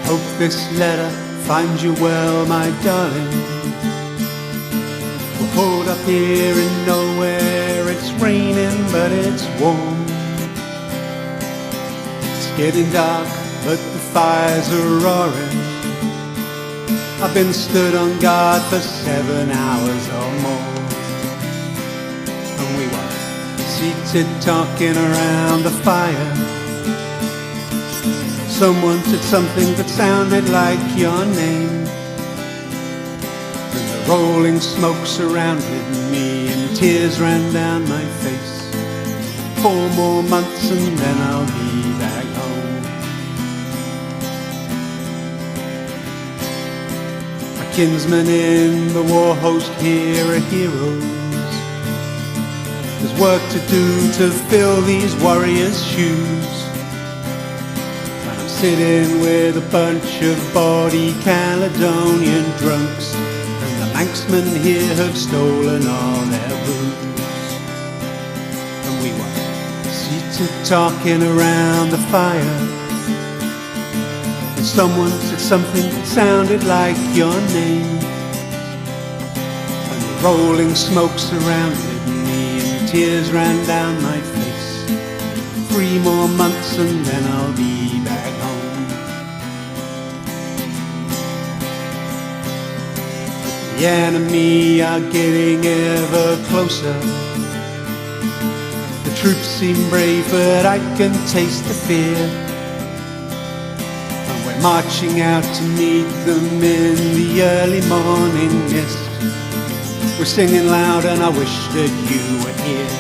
Hope this letter finds you well, my darling. We're holed up here in nowhere. It's raining, but it's warm. It's getting dark, but the fires are roaring. I've been stood on guard for 7 hours or more. And we were seated talking around the fire. Someone said something that sounded like your name, and the rolling smoke surrounded me and tears ran down my face. 4 more months and then I'll be back home. My kinsmen in the war host here are heroes. There's work to do to fill these warriors' shoes. Sitting with a bunch of bawdy Caledonian drunks, and the Manxmen here have stolen all their booze. And we were seated talking around the fire, and someone said something that sounded like your name, and the rolling smoke surrounded me and tears ran down my face. 3 more months and then I'll be back home. The enemy are getting ever closer. The troops seem brave, but I can taste the fear. And we're marching out to meet them in the early morning mist. We're singing loud and I wish that you were here.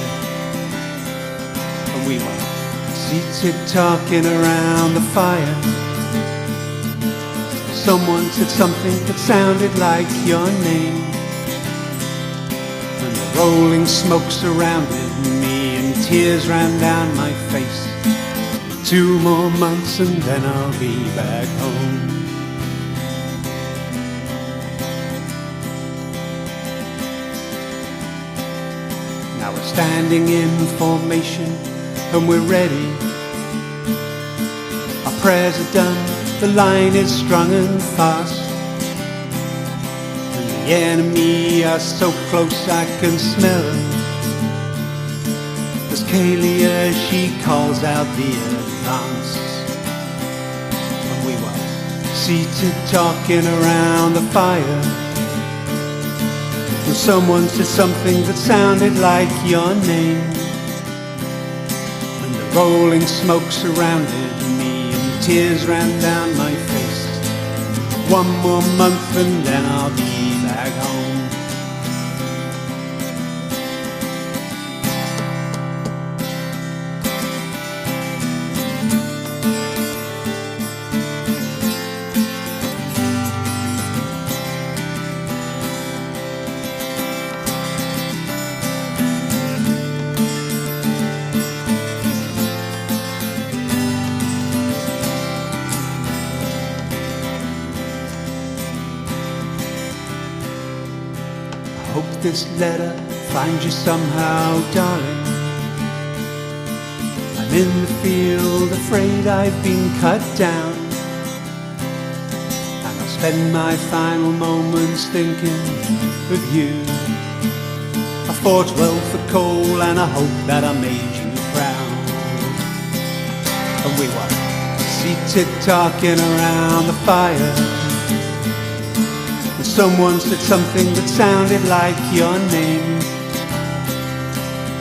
And we were seated talking around the fire. Someone said something that sounded like your name, and the rolling smoke surrounded me and tears ran down my face. 2 more months and then I'll be back home. Now we're standing in formation and we're ready. Our prayers are done, the line is strung and fast, and the enemy are so close I can smell them. As Kalia, she calls out the advance. And we were seated talking around the fire, and someone said something that sounded like your name, and the rolling smoke surrounded me. Tears ran down my face. 1 more month and then I'll be back home. Hope this letter finds you somehow, darling. I'm in the field, afraid I've been cut down, and I'll spend my final moments thinking of you. I fought well for coal and I hope that I made you proud. And we were seated talking around the fire. Someone said something that sounded like your name,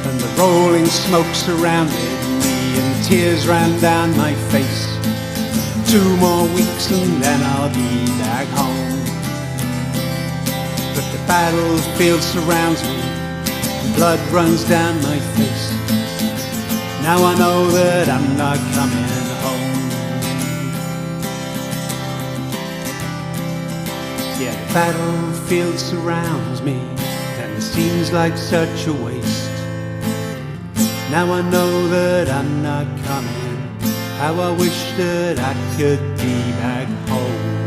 and the rolling smoke surrounded me and tears ran down my face. 2 more weeks and then I'll be back home. But the battlefield surrounds me and blood runs down my face. Now I know that I'm not coming home. Yeah, the battlefield surrounds me and it seems like such a waste. Now I know that I'm not coming. How I wish that I could be back home.